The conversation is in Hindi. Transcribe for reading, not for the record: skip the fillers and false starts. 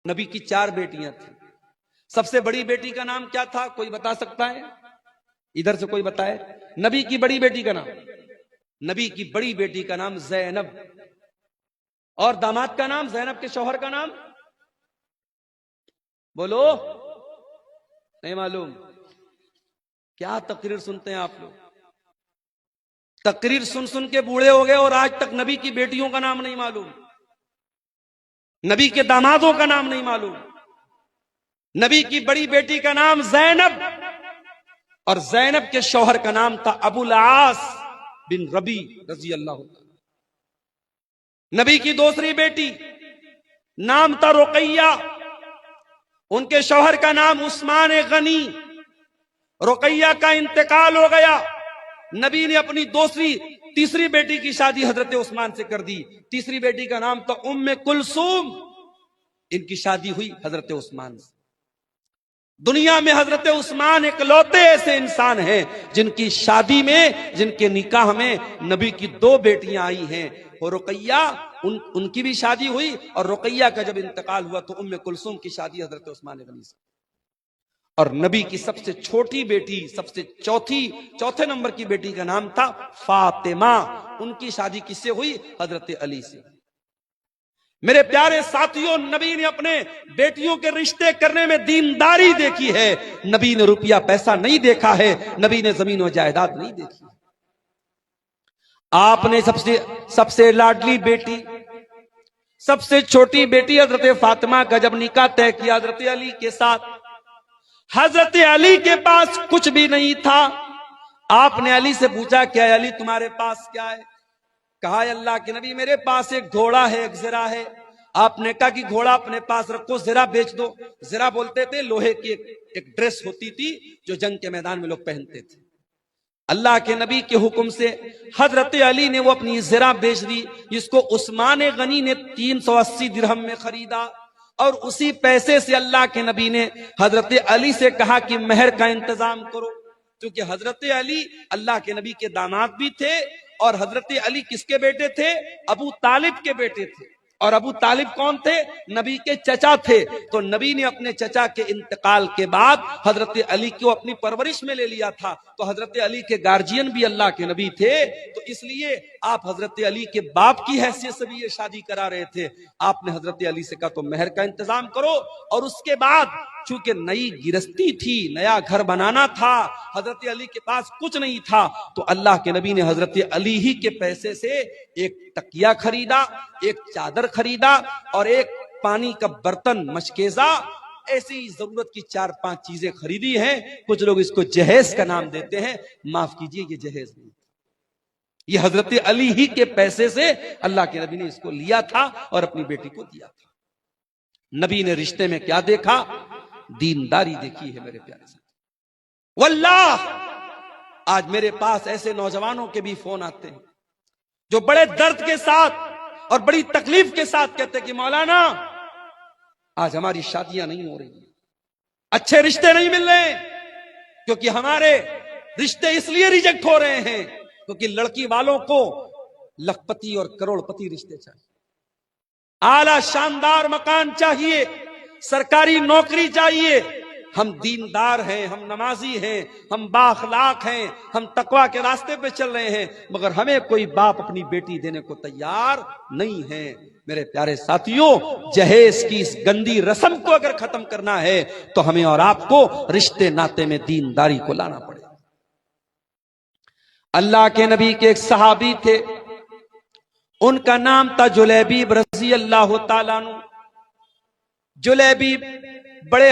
नबी की 4 बेटियां थी। सबसे बड़ी बेटी का नाम क्या था, कोई बता सकता है? इधर से कोई बताए नबी की बड़ी बेटी का नाम। नबी की बड़ी बेटी का नाम ज़ैनब, और दामाद का नाम, ज़ैनब के शौहर का नाम बोलो, नहीं मालूम? क्या तकरीर सुनते हैं आप लोग? तकरीर सुन सुन के बूढ़े हो गए और आज तक नबी की बेटियों का नाम नहीं मालूम, नबी के दामादों का नाम नहीं मालूम। नबी की बड़ी बेटी का नाम ज़ैनब, और ज़ैनब के शौहर का नाम था अबुल आस बिन रबी रजी अल्लाह। नबी की दूसरी बेटी नाम था रुकैया, उनके शौहर का नाम उस्मान गनी। रुकैया का इंतकाल हो गया, नबी ने अपनी तीसरी बेटी की शादी हजरत उस्मान से कर दी। तीसरी बेटी का नाम था उम्मे कुलसूम, इनकी शादी हुई हजरत उस्मान से। दुनिया में हजरत उस्मान इकलौते ऐसे इंसान हैं जिनकी शादी में, जिनके निकाह में नबी की 2 बेटियां आई हैं। और रुकैया उनकी भी शादी हुई, और रुकैया का जब इंतकाल हुआ तो उम्मे कुलसूम की शादी हजरत उस्मान गनी से। और नबी की सबसे छोटी बेटी, सबसे चौथे नंबर की बेटी का नाम था फातिमा, उनकी शादी किससे हुई? हजरत अली से। मेरे प्यारे साथियों, नबी ने अपने बेटियों के रिश्ते करने में दीनदारी देखी है। नबी ने रुपया पैसा नहीं देखा है, नबी ने जमीन और जायदाद नहीं देखी। आपने सबसे लाडली बेटी, सबसे छोटी बेटी हजरत फातिमा का जब निकाह तय किया हजरत अली के साथ, हजरत अली के पास कुछ भी नहीं था। आपने अली से पूछा, क्या अली तुम्हारे पास क्या है? कहा, अल्लाह के नबी मेरे पास एक घोड़ा है, एक ज़रा है। आपने कहा कि घोड़ा अपने पास रखो, ज़रा बेच दो। ज़रा बोलते थे लोहे की एक ड्रेस होती थी जो जंग के मैदान में लोग पहनते थे। अल्लाह के नबी के हुक्म से हजरत अली ने वो अपनी ज़रा बेच दी, जिसको उस्मान गनी ने 380 दिरहम में खरीदा। और उसी पैसे से अल्लाह के नबी ने हजरत अली से कहा कि मेहर का इंतजाम करो, क्योंकि हजरत अली अल्लाह के नबी के दामाद भी थे, और हजरत अली किसके बेटे थे? अबू तालिब के बेटे थे। और अबू तालिब कौन थे? नबी के चचा थे। तो नबी ने अपने चचा के इंतकाल के बाद हजरत अली को अपनी परवरिश में ले लिया था। तो हजरत अली के गार्जियन भी अल्लाह के नबी थे, तो इसलिए आप हजरत अली के बाप की हैसियत से भी ये शादी करा रहे थे। आपने हजरत अली से कहा तो मेहर का इंतजाम करो। और उसके बाद चूंकि नई गिरस्ती थी, नया घर बनाना था, हजरत अली के पास कुछ नहीं था, तो अल्लाह के नबी ने हजरत अली ही के पैसे से एक तकिया खरीदा, एक चादर खरीदा, और एक पानी का बर्तन, मशकेजा, ऐसी जरूरत की 4-5 चीजें खरीदी हैं। कुछ लोग इसको जहेज का नाम देते हैं, माफ कीजिए ये जहेज नहीं, ये हजरत अली ही के पैसे से अल्लाह के नबी ने इसको लिया था और अपनी बेटी को दिया था। नबी ने रिश्ते में क्या देखा? दीनदारी देखी है मेरे प्यारे साथ। वल्लाह आज मेरे पास ऐसे नौजवानों के भी फोन आते हैं जो बड़े दर्द के साथ और बड़ी तकलीफ के साथ कहते हैं कि मौलाना आज हमारी शादियां नहीं हो रही, अच्छे रिश्ते नहीं मिल रहे, क्योंकि हमारे रिश्ते इसलिए रिजेक्ट हो रहे हैं क्योंकि लड़की वालों को लखपति और करोड़पति रिश्ते चाहिए, आला शानदार मकान चाहिए, सरकारी नौकरी चाहिए। हम दीनदार हैं, हम नमाजी हैं, हम बाखलाक हैं, हम तकवा के रास्ते पे चल रहे हैं, मगर हमें कोई बाप अपनी बेटी देने को तैयार नहीं है। मेरे प्यारे साथियों, जहेज की इस गंदी रस्म को अगर खत्म करना है तो हमें और आपको रिश्ते नाते में दीनदारी को लाना पड़ेगा। अल्लाह के नबी के एक सहाबी थे, उनका नाम था जुलैबीब रज़ी अल्लाह ताला अन्हु। जुलैबीब बड़े